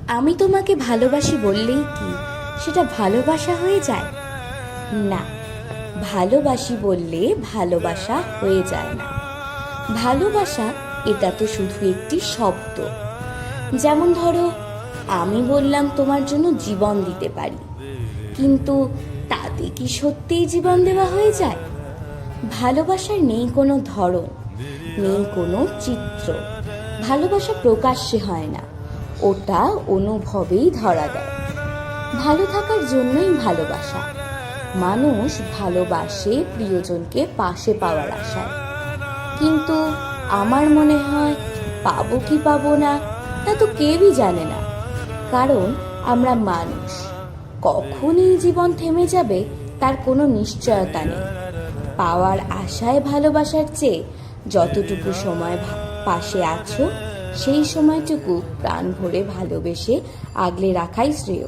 আমি তোমাকে ভালোবাসি বললেই কি সেটা ভালোবাসা হয়ে যায়? না, ভালোবাসি বললে ভালোবাসা হয়ে যায় না। ভালোবাসা এটা তো শুধু একটি শব্দ। যেমন ধরো, আমি বললাম তোমার জন্য জীবন দিতে পারি, কিন্তু তাতে কি সত্যিই জীবন দেওয়া হয়ে যায়? ভালোবাসার নেই কোনো ধরন, নেই কোনো চিত্র। ভালোবাসা প্রকাশ্যে হয় না, ওটা অনুভবেই ধরা দেয়। ভালো থাকার জন্যই ভালোবাসা। মানুষ ভালোবাসে প্রিয়জনকে পাশে পাওয়ার আশায়, কিন্তু আমার মনে হয় পাবো কি পাবো না তা তো কেউই জানে না। কারণ আমরা মানুষ, কখন এই জীবন থেমে যাবে তার কোনো নিশ্চয়তা নেই। পাওয়ার আশায় ভালোবাসার চেয়ে যতটুকু সময় পাশে আছো সেই সময়টুকু প্রাণ ভরে ভালোবেসে আগলে রাখাই শ্রেয়।